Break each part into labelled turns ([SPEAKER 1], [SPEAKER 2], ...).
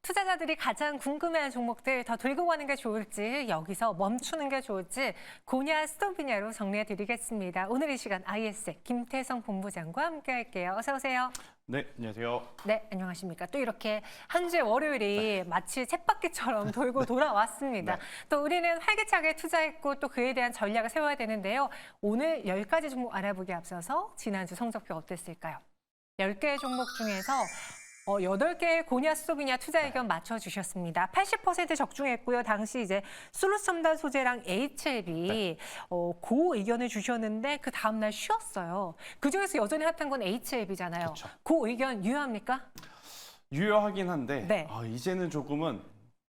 [SPEAKER 1] 투자자들이 가장 궁금해하는 종목들 더 들고 가는 게 좋을지 여기서 멈추는 게 좋을지 고냐 스톱이냐로 정리해 드리겠습니다. 오늘 이 시간 IS의 김태성 본부장과 함께 할게요. 어서 오세요.
[SPEAKER 2] 네, 안녕하세요.
[SPEAKER 1] 네, 안녕하십니까. 또 이렇게 한 주의 월요일이 마치 쳇바퀴처럼 돌고 돌아왔습니다.
[SPEAKER 2] 네.
[SPEAKER 1] 또 우리는 활기차게 투자했고 또 그에 대한 전략을 세워야 되는데요. 오늘 10가지 종목 알아보기 앞서서 지난주 성적표 어땠을까요? 10개의 종목 중에서 8개의 고냐 스톱이냐 투자 의견 맞춰주셨습니다. 80% 적중했고요. 당시 이제 솔루스 첨단 소재랑 HL이 고 의견을 주셨는데 그 다음날 쉬었어요. 그중에서 여전히 핫한 건 HL이잖아요.
[SPEAKER 2] 그쵸.
[SPEAKER 1] 고 의견 유효합니까?
[SPEAKER 2] 유효하긴 한데
[SPEAKER 1] 네.
[SPEAKER 2] 이제는 조금은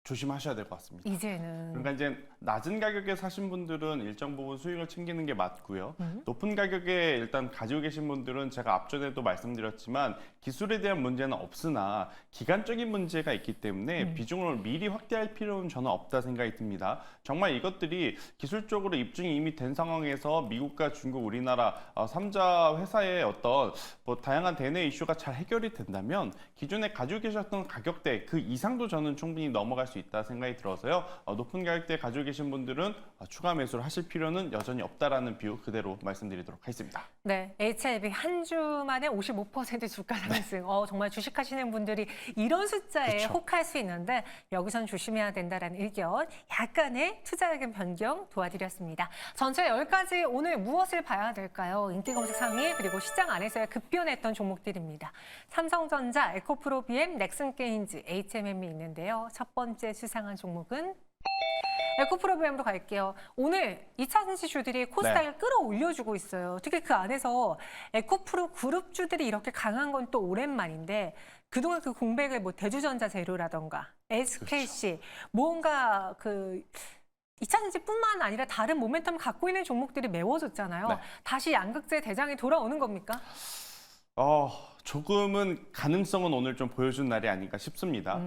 [SPEAKER 2] 조심하셔야 될 것 같습니다.
[SPEAKER 1] 이제는.
[SPEAKER 2] 그러니까 이제 낮은 가격에 사신 분들은 일정 부분 수익을 챙기는 게 맞고요. 높은 가격에 일단 가지고 계신 분들은 제가 앞전에도 말씀드렸지만 기술에 대한 문제는 없으나 기간적인 문제가 있기 때문에 비중을 미리 확대할 필요는 저는 없다 생각이 듭니다. 정말 이것들이 기술적으로 입증이 이미 된 상황에서 미국과 중국, 우리나라 3자 회사의 어떤 다양한 대내 이슈가 잘 해결이 된다면 기존에 가지고 계셨던 가격대 그 이상도 저는 충분히 넘어갈 수 있다 생각이 들어서요. 높은 가격대에 가지고 계신 분들은 추가 매수를 하실 필요는 여전히 없다라는 비유 그대로 말씀드리도록 하겠습니다.
[SPEAKER 1] 네, HLB 한 주 만에 55% 주가 상승. 정말 주식하시는 분들이 이런 숫자에
[SPEAKER 2] 그쵸.
[SPEAKER 1] 혹할 수 있는데 여기선 조심해야 된다는 의견, 약간의 투자 의견 변경 도와드렸습니다. 전체 10가지 오늘 무엇을 봐야 될까요? 인기 검색 상위 그리고 시장 안에서의 급변했던 종목들입니다. 삼성전자, 에코프로비엠, 넥슨게임즈, HMM이 있는데요. 첫 번째 수상한 종목은 에코프로비엠으로 갈게요. 오늘 2차 전지주들이 코스닥을 끌어올려주고 있어요. 특히 그 안에서 에코프로 그룹주들이 이렇게 강한 건 또 오랜만인데 그동안 그 공백을 대주전자 재료라던가 SKC 뭔가 그 2차 전지뿐만 아니라 다른 모멘텀을 갖고 있는 종목들이 메워졌잖아요.
[SPEAKER 2] 네.
[SPEAKER 1] 다시 양극재 대장이 돌아오는 겁니까?
[SPEAKER 2] 조금은 가능성은 오늘 좀 보여준 날이 아닌가 싶습니다.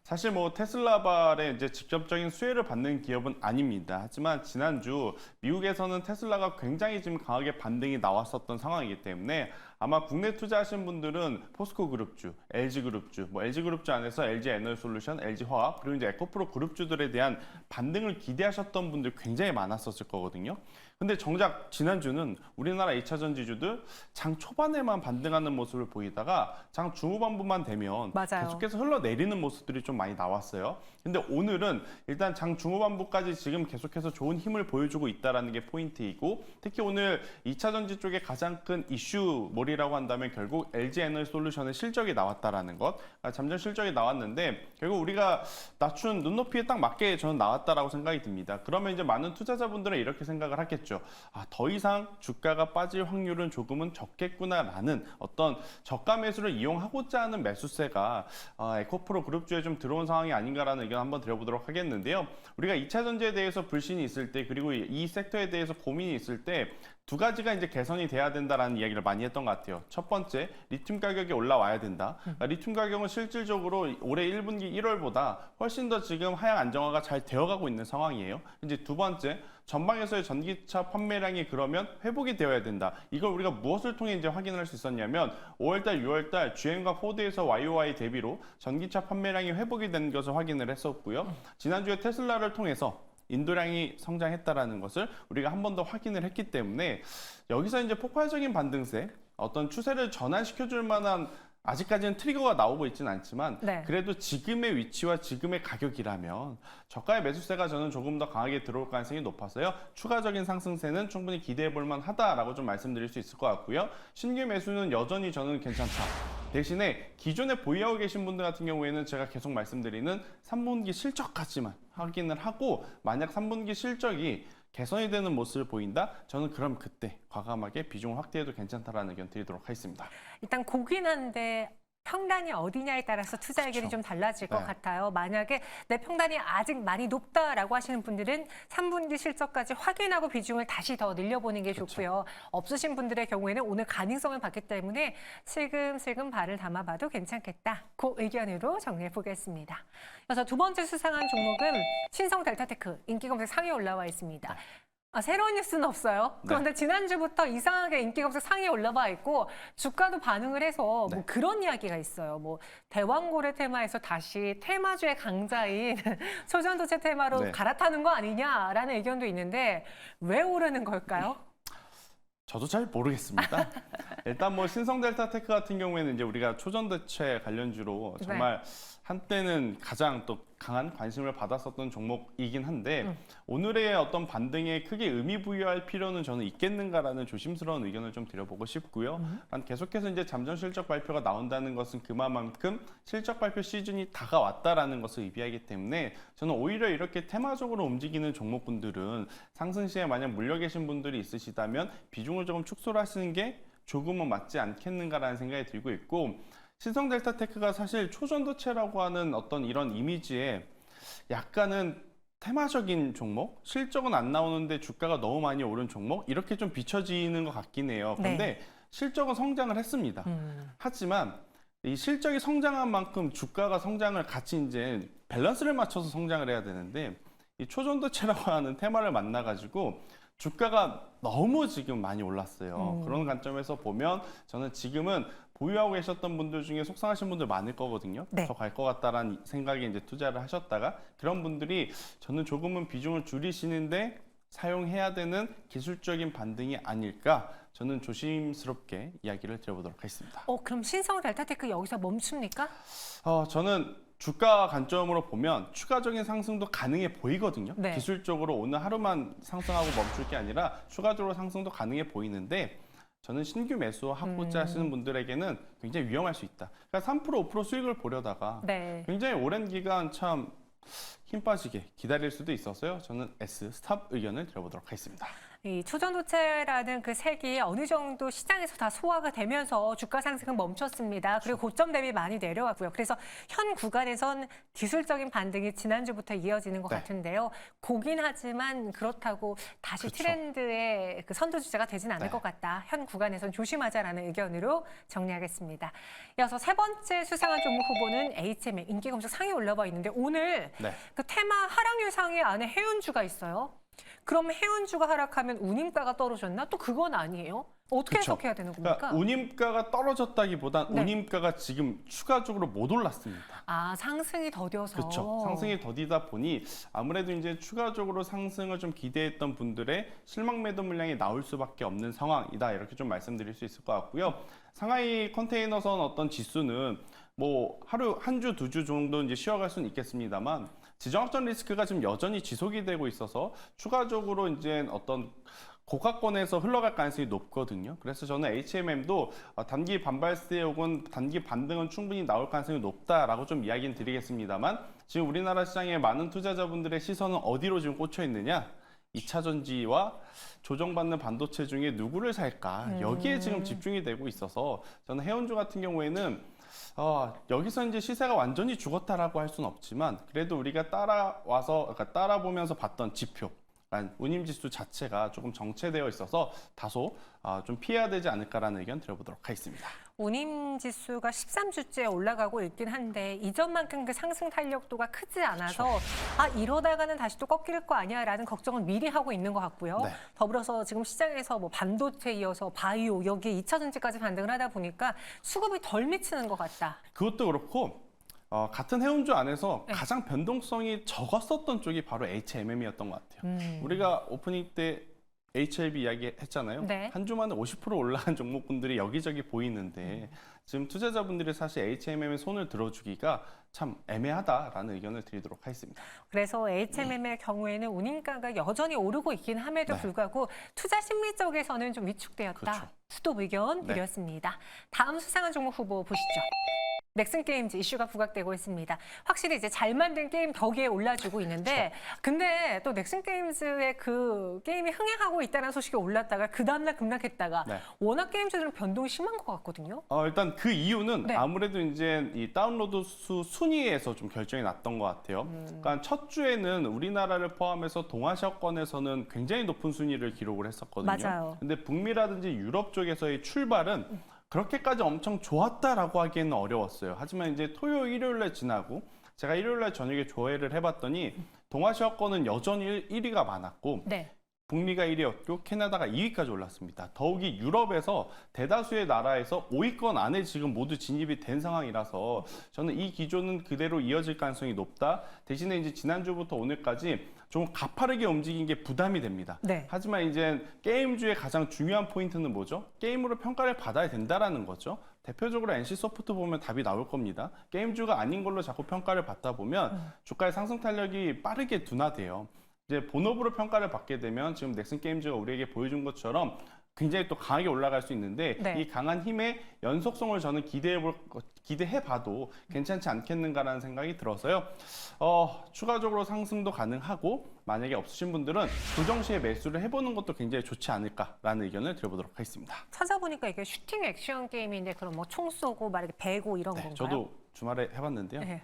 [SPEAKER 2] 사실 테슬라발의 이제 직접적인 수혜를 받는 기업은 아닙니다. 하지만 지난주 미국에서는 테슬라가 굉장히 지금 강하게 반등이 나왔었던 상황이기 때문에 아마 국내 투자하신 분들은 포스코 그룹주, LG 그룹주, LG 그룹주 안에서 LG 에너지솔루션, LG 화학 그리고 이제 에코프로 그룹주들에 대한 반등을 기대하셨던 분들 굉장히 많았었을 거거든요. 근데 정작 지난주는 우리나라 2차 전지주들 장 초반에만 반등하는 모습을 보이다가 장 중후반부만 되면
[SPEAKER 1] 맞아요.
[SPEAKER 2] 계속해서 흘러내리는 모습들이 좀 많이 나왔어요. 근데 오늘은 일단 장 중후반부까지 지금 계속해서 좋은 힘을 보여주고 있다는 게 포인트이고 특히 오늘 2차 전지 쪽에 가장 큰 이슈몰이라고 한다면 결국 LG 에너지솔루션의 실적이 나왔다라는 것. 잠정 실적이 나왔는데 결국 우리가 낮춘 눈높이에 딱 맞게 저는 나왔다라고 생각이 듭니다. 그러면 이제 많은 투자자분들은 이렇게 생각을 하겠죠. 더 이상 주가가 빠질 확률은 조금은 적겠구나라는 어떤 저가 매수를 이용하고자 하는 매수세가 에코프로 그룹주에 좀 들어온 상황이 아닌가라는 의견 한번 드려보도록 하겠는데요. 우리가 2차 전지에 대해서 불신이 있을 때 그리고 이 섹터에 대해서 고민이 있을 때 두 가지가 이제 개선이 돼야 된다라는 이야기를 많이 했던 것 같아요. 첫 번째, 리튬 가격이 올라와야 된다. 리튬 가격은 실질적으로 올해 1분기 1월보다 훨씬 더 지금 하향 안정화가 잘 되어가고 있는 상황이에요. 이제 두 번째, 전방에서의 전기차 판매량이 그러면 회복이 되어야 된다. 이걸 우리가 무엇을 통해 이제 확인할 수 있었냐면 5월달, 6월달 GM과 포드에서 YOY 대비로 전기차 판매량이 회복이 된 것을 확인을 했었고요. 지난주에 테슬라를 통해서 인도량이 성장했다라는 것을 우리가 한 번 더 확인을 했기 때문에 여기서 이제 폭발적인 반등세, 어떤 추세를 전환시켜줄 만한 아직까지는 트리거가 나오고 있지는 않지만 그래도 지금의 위치와 지금의 가격이라면 저가의 매수세가 저는 조금 더 강하게 들어올 가능성이 높아서요. 추가적인 상승세는 충분히 기대해 볼 만하다라고 좀 말씀드릴 수 있을 것 같고요. 신규 매수는 여전히 저는 괜찮다. 대신에 기존에 보유하고 계신 분들 같은 경우에는 제가 계속 말씀드리는 3분기 실적까지만 확인을 하고 만약 3분기 실적이 개선이 되는 모습을 보인다? 저는 그럼 그때 과감하게 비중을 확대해도 괜찮다라는 의견 드리도록 하겠습니다.
[SPEAKER 1] 일단 고긴 한데 평단이 어디냐에 따라서 투자 의견이 좀 달라질 것 같아요. 만약에 내 평단이 아직 많이 높다라고 하시는 분들은 3분기 실적까지 확인하고 비중을 다시 더 늘려보는 게 좋고요. 없으신 분들의 경우에는 오늘 가능성을 봤기 때문에 슬금슬금 발을 담아봐도 괜찮겠다. 그 의견으로 정리해 보겠습니다. 그래서 두 번째 수상한 종목은 신성델타테크 인기 검색 상위에 올라와 있습니다. 새로운 뉴스는 없어요. 그런데 지난주부터 이상하게 인기 검색 상위에 올라와 있고 주가도 반응을 해서 뭐 그런 이야기가 있어요. 뭐 대왕고래 테마에서 다시 테마주의 강자인 초전도체 테마로 갈아타는 거 아니냐라는 의견도 있는데 왜 오르는 걸까요?
[SPEAKER 2] 저도 잘 모르겠습니다. 일단 뭐 신성델타테크 같은 경우에는 이제 우리가 초전도체 관련주로 정말 한때는 가장 또 강한 관심을 받았었던 종목이긴 한데 오늘의 어떤 반등에 크게 의미 부여할 필요는 저는 있겠는가라는 조심스러운 의견을 좀 드려보고 싶고요. 계속해서 이제 잠정 실적 발표가 나온다는 것은 그만큼 실적 발표 시즌이 다가왔다라는 것을 의미하기 때문에 저는 오히려 이렇게 테마적으로 움직이는 종목군들은 상승시에 만약 물려 계신 분들이 있으시다면 비중을 조금 축소를 하시는 게 조금은 맞지 않겠는가라는 생각이 들고 있고 신성델타테크가 사실 초전도체라고 하는 어떤 이런 이미지에 약간은 테마적인 종목, 실적은 안 나오는데 주가가 너무 많이 오른 종목 이렇게 좀 비춰지는 것 같긴 해요. 그런데 실적은 성장을 했습니다. 하지만 이 실적이 성장한 만큼 주가가 성장을 같이 이제 밸런스를 맞춰서 성장을 해야 되는데 이 초전도체라고 하는 테마를 만나가지고 주가가 너무 지금 많이 올랐어요. 그런 관점에서 보면 저는 지금은 보유하고 계셨던 분들 중에 속상하신 분들 많을 거거든요. 더 갈 것 같다라는 생각에 이제 투자를 하셨다가 그런 분들이 저는 조금은 비중을 줄이시는데 사용해야 되는 기술적인 반등이 아닐까 저는 조심스럽게 이야기를 드려보도록 하겠습니다.
[SPEAKER 1] 그럼 신성 델타테크 여기서 멈춥니까?
[SPEAKER 2] 저는 주가 관점으로 보면 추가적인 상승도 가능해 보이거든요. 기술적으로 오늘 하루만 상승하고 멈출 게 아니라 추가적으로 상승도 가능해 보이는데 저는 신규 매수 확보자 하시는 분들에게는 굉장히 위험할 수 있다. 그러니까 3% 5% 수익을 보려다가 굉장히 오랜 기간 참 힘 빠지게 기다릴 수도 있어서요. 저는 S 스탑 의견을 드려보도록 하겠습니다.
[SPEAKER 1] 이 초전도체라는 그 색이 어느 정도 시장에서 다 소화가 되면서 주가 상승은 멈췄습니다. 그리고 고점 대비 많이 내려왔고요. 그래서 현 구간에선 기술적인 반등이 지난주부터 이어지는 것 같은데요. 고긴 하지만 그렇다고 다시 트렌드의 그 선두주자가 되진 않을 것 같다. 현 구간에선 조심하자라는 의견으로 정리하겠습니다. 이어서 세 번째 수상한 종목 후보는 HMM 인기 검색 상위에 올라와 있는데 오늘 그 테마 하락률 상위 안에 해운주가 있어요. 그럼 해운주가 하락하면 운임가가 떨어졌나? 또 그건 아니에요? 어떻게 해석해야 되는 겁니까?
[SPEAKER 2] 그러니까 운임가가 떨어졌다기보단 운임가가 지금 추가적으로 못 올랐습니다.
[SPEAKER 1] 상승이 더뎌서.
[SPEAKER 2] 그렇죠. 상승이 더디다 보니 아무래도 이제 추가적으로 상승을 좀 기대했던 분들의 실망 매도 물량이 나올 수밖에 없는 상황이다. 이렇게 좀 말씀드릴 수 있을 것 같고요. 상하이 컨테이너선 어떤 지수는 뭐 하루 한 주, 두 주 정도 이제 쉬어갈 수는 있겠습니다만 지정학적 리스크가 지금 여전히 지속이 되고 있어서 추가적으로 이제 어떤 고가권에서 흘러갈 가능성이 높거든요. 그래서 저는 HMM도 단기 반발세 혹은 단기 반등은 충분히 나올 가능성이 높다라고 좀 이야기는 드리겠습니다만 지금 우리나라 시장에 많은 투자자분들의 시선은 어디로 지금 꽂혀 있느냐? 2차 전지와 조정받는 반도체 중에 누구를 살까? 여기에 지금 집중이 되고 있어서 저는 해운주 같은 경우에는 여기서 이제 시세가 완전히 죽었다라고 할 수는 없지만 그래도 우리가 따라보면서 봤던 지표, 운임지수 자체가 조금 정체되어 있어서 다소 좀 피해야 되지 않을까라는 의견 드려보도록 하겠습니다.
[SPEAKER 1] 운임지수가 13주째 올라가고 있긴 한데 이전만큼 그 상승 탄력도가 크지 않아서 이러다가는 다시 또 꺾일 거 아니야라는 걱정을 미리 하고 있는 것 같고요. 더불어서 지금 시장에서 뭐 반도체 이어서 바이오 여기에 2차 전지까지 반등을 하다 보니까 수급이 덜 미치는 것 같다.
[SPEAKER 2] 그것도 그렇고 같은 해운주 안에서 가장 변동성이 적었었던 쪽이 바로 HMM이었던 것 같아요. 우리가 오프닝 때 HLB 이야기 했잖아요. 한 주 만에 50% 올라간 종목군들이 여기저기 보이는데 지금 투자자분들이 사실 HMM에 손을 들어주기가 참 애매하다라는 의견을 드리도록 하겠습니다.
[SPEAKER 1] 그래서 HMM의 경우에는 운임가가 여전히 오르고 있긴 함에도 불구하고 투자 심리 쪽에서는 좀 위축되었다. 스톱 의견 드렸습니다. 다음 수상한 종목 후보 보시죠. 넥슨 게임즈 이슈가 부각되고 있습니다. 확실히 이제 잘 만든 게임 덕에 올라주고 있는데 근데 또 넥슨 게임즈의 그 게임이 흥행하고 있다는 소식이 올랐다가 그 다음날 급락했다가 워낙 게임즈들은 변동이 심한 것 같거든요.
[SPEAKER 2] 일단 그 이유는 아무래도 이제 이 다운로드 수 순위에서 좀 결정이 났던 것 같아요. 그러니까 첫 주에는 우리나라를 포함해서 동아시아권에서는 굉장히 높은 순위를 기록을 했었거든요.
[SPEAKER 1] 맞아요.
[SPEAKER 2] 근데 북미라든지 유럽 쪽에서의 출발은 그렇게까지 엄청 좋았다라고 하기에는 어려웠어요. 하지만 이제 토요일, 일요일에 지나고 제가 일요일날 저녁에 조회를 해봤더니 동아시아권은 여전히 1위가 많았고 북미가 1위였고 캐나다가 2위까지 올랐습니다. 더욱이 유럽에서 대다수의 나라에서 5위권 안에 지금 모두 진입이 된 상황이라서 저는 이 기조는 그대로 이어질 가능성이 높다. 대신에 이제 지난주부터 오늘까지 좀 가파르게 움직인 게 부담이 됩니다.
[SPEAKER 1] 네.
[SPEAKER 2] 하지만 이제 게임주의 가장 중요한 포인트는 뭐죠? 게임으로 평가를 받아야 된다라는 거죠. 대표적으로 NC 소프트 보면 답이 나올 겁니다. 게임주가 아닌 걸로 자꾸 평가를 받다 보면 주가의 상승 탄력이 빠르게 둔화돼요. 이제 본업으로 평가를 받게 되면 지금 넥슨 게임즈가 우리에게 보여준 것처럼 굉장히 또 강하게 올라갈 수 있는데
[SPEAKER 1] 네.
[SPEAKER 2] 이 강한 힘의 연속성을 저는 기대해봐도 괜찮지 않겠는가라는 생각이 들어서요. 추가적으로 상승도 가능하고 만약에 없으신 분들은 조정시에 매수를 해보는 것도 굉장히 좋지 않을까라는 의견을 드려보도록 하겠습니다.
[SPEAKER 1] 찾아보니까 이게 슈팅 액션 게임인데 그럼 뭐 총 쏘고 막 이렇게 베고 이런 건가요?
[SPEAKER 2] 저도 주말에 해봤는데요.
[SPEAKER 1] 네.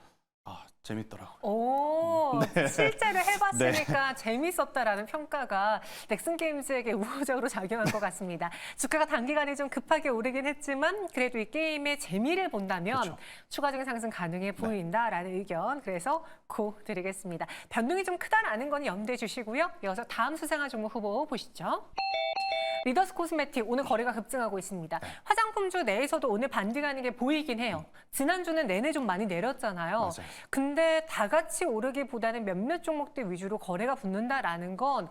[SPEAKER 2] 재밌더라고요.
[SPEAKER 1] 오, 실제로 해봤으니까 재밌었다라는 평가가 넥슨 게임즈에게 우호적으로 작용한 것 같습니다. 주가가 단기간에 좀 급하게 오르긴 했지만 그래도 이 게임의 재미를 본다면
[SPEAKER 2] 그렇죠.
[SPEAKER 1] 추가적인 상승 가능해 보인다라는 의견, 그래서 고 드리겠습니다. 변동이 좀 크다라는 건 염두해 주시고요. 이어서 다음 수상한 종목 후보 보시죠. 리더스 코스메틱 오늘 거래가 급증하고 있습니다. 화장품주 내에서도 오늘 반등하는 게 보이긴 해요. 지난주는 내내 좀 많이 내렸잖아요.
[SPEAKER 2] 맞아요.
[SPEAKER 1] 근데 다 같이 오르기보다는 몇몇 종목들 위주로 거래가 붙는다라는 건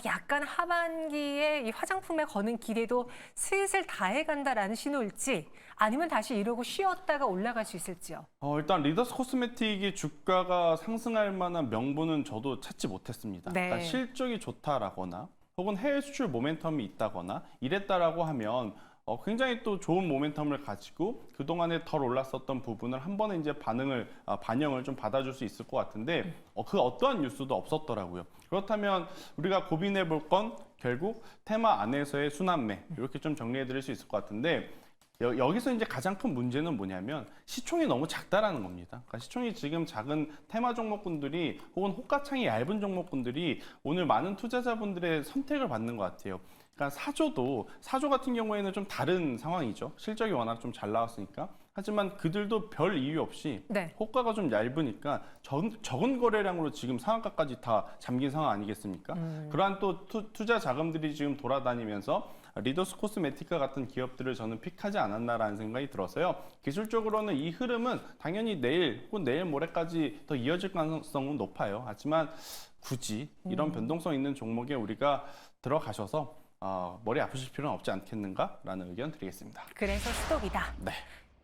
[SPEAKER 1] 약간 하반기에 이 화장품에 거는 기대도 슬슬 다해간다라는 신호일지 아니면 다시 이러고 쉬었다가 올라갈 수 있을지요.
[SPEAKER 2] 일단 리더스 코스메틱이 주가가 상승할 만한 명분은 저도 찾지 못했습니다.
[SPEAKER 1] 네.
[SPEAKER 2] 그러니까 실적이 좋다라거나 혹은 해외 수출 모멘텀이 있다거나 이랬다라고 하면 굉장히 또 좋은 모멘텀을 가지고 그동안에 덜 올랐었던 부분을 한 번에 이제 반영을 좀 받아줄 수 있을 것 같은데 그 어떠한 뉴스도 없었더라고요. 그렇다면 우리가 고민해 볼 건 결국 테마 안에서의 순환매 이렇게 좀 정리해 드릴 수 있을 것 같은데 여기서 이제 가장 큰 문제는 뭐냐면 시총이 너무 작다라는 겁니다. 그러니까 시총이 지금 작은 테마 종목군들이 혹은 호가창이 얇은 종목군들이 오늘 많은 투자자분들의 선택을 받는 것 같아요. 그러니까 사조 같은 경우에는 좀 다른 상황이죠. 실적이 워낙 좀 잘 나왔으니까. 하지만 그들도 별 이유 없이
[SPEAKER 1] 네.
[SPEAKER 2] 호가가 좀 얇으니까 적은 거래량으로 지금 상한가까지 다 잠긴 상황 아니겠습니까? 그러한 또 투자 자금들이 지금 돌아다니면서 리더스 코스메틱과 같은 기업들을 저는 픽하지 않았나라는 생각이 들어서요. 기술적으로는 이 흐름은 당연히 내일 혹은 내일 모레까지 더 이어질 가능성은 높아요. 하지만 굳이 이런 변동성 있는 종목에 우리가 들어가셔서 머리 아프실 필요는 없지 않겠는가라는 의견 드리겠습니다.
[SPEAKER 1] 그래서 스톱이다.
[SPEAKER 2] 네.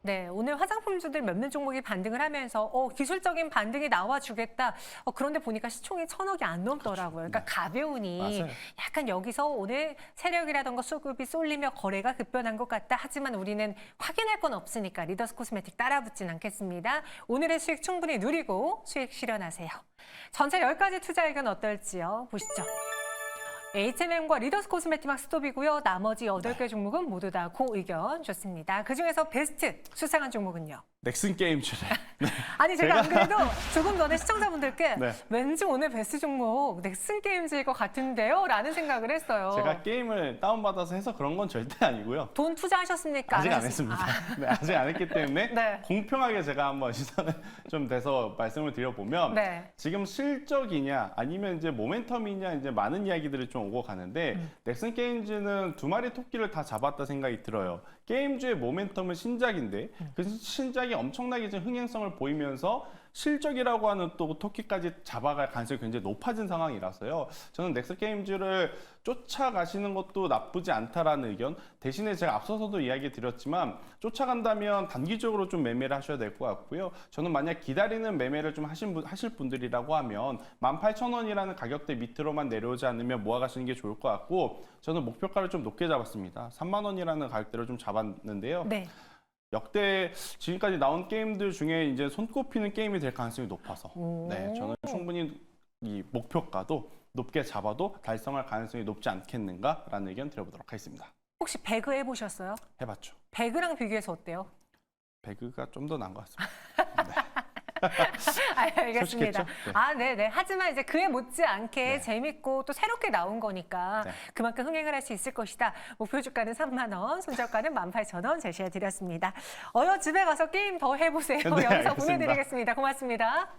[SPEAKER 1] 네, 오늘 화장품주들 몇몇 종목이 반등을 하면서 기술적인 반등이 나와주겠다. 그런데 보니까 시총이 1,000억이 안 넘더라고요. 그러니까 가벼우니
[SPEAKER 2] 맞아요.
[SPEAKER 1] 약간 여기서 오늘 세력이라던가 수급이 쏠리며 거래가 급변한 것 같다. 하지만 우리는 확인할 건 없으니까 리더스 코스메틱 따라붙진 않겠습니다. 오늘의 수익 충분히 누리고 수익 실현하세요. 전체 10가지 투자 의견 어떨지요? 보시죠. H&M과 리더스 코스메틱만 스톱이고요. 나머지 8개 종목은 모두 다 고 의견 좋습니다. 그중에서 베스트 수상한 종목은요?
[SPEAKER 2] 넥슨 게임즈래.
[SPEAKER 1] 아니 제가 안 그래도 조금 전에 시청자분들께
[SPEAKER 2] 네.
[SPEAKER 1] 왠지 오늘 베스트 종목 넥슨 게임즈일 것 같은데요? 라는 생각을 했어요.
[SPEAKER 2] 제가 게임을 다운받아서 해서 그런 건 절대 아니고요.
[SPEAKER 1] 돈 투자하셨습니까?
[SPEAKER 2] 아직 안 했습니다. 네, 아직 안 했기 때문에
[SPEAKER 1] 네.
[SPEAKER 2] 공평하게 제가 한번 시선을 좀 돼서 말씀을 드려보면
[SPEAKER 1] 네.
[SPEAKER 2] 지금 실적이냐 아니면 이제 모멘텀이냐 이제 많은 이야기들이 좀 오고 가는데 넥슨 게임즈는 두 마리 토끼를 다 잡았다 생각이 들어요. 게임주의 모멘텀은 신작인데 그 신작이 엄청나게 지금 흥행성을 보이면서 실적이라고 하는 또 토끼까지 잡아갈 가능성이 굉장히 높아진 상황이라서요. 저는 넥슨 게임즈를 쫓아가시는 것도 나쁘지 않다라는 의견. 대신에 제가 앞서서도 이야기 드렸지만 쫓아간다면 단기적으로 좀 매매를 하셔야 될 것 같고요. 저는 만약 기다리는 매매를 좀 하실 분들이라고 하면 18,000원이라는 가격대 밑으로만 내려오지 않으면 모아가시는 게 좋을 것 같고 저는 목표가를 좀 높게 잡았습니다. 3만 원이라는 가격대를 좀 잡았는데요.
[SPEAKER 1] 네.
[SPEAKER 2] 역대 지금까지 나온 게임들 중에 이제 손꼽히는 게임이 될 가능성이 높아서 네, 저는 충분히 이 목표가도 높게 잡아도 달성할 가능성이 높지 않겠는가라는 의견 드려보도록 하겠습니다.
[SPEAKER 1] 혹시 배그 해보셨어요?
[SPEAKER 2] 해봤죠.
[SPEAKER 1] 배그랑 비교해서 어때요?
[SPEAKER 2] 배그가 좀 더 나은 것 같습니다. 네.
[SPEAKER 1] 알겠습니다.
[SPEAKER 2] 솔직했죠? 네.
[SPEAKER 1] 네네. 하지만 이제 그에 못지않게
[SPEAKER 2] 네.
[SPEAKER 1] 재밌고 또 새롭게 나온 거니까
[SPEAKER 2] 네.
[SPEAKER 1] 그만큼 흥행을 할 수 있을 것이다. 목표 주가는 3만 원, 손절가는 18,000원 제시해 드렸습니다. 집에 가서 게임 더 해보세요.
[SPEAKER 2] 네,
[SPEAKER 1] 여기서
[SPEAKER 2] 알겠습니다.
[SPEAKER 1] 보내드리겠습니다. 고맙습니다.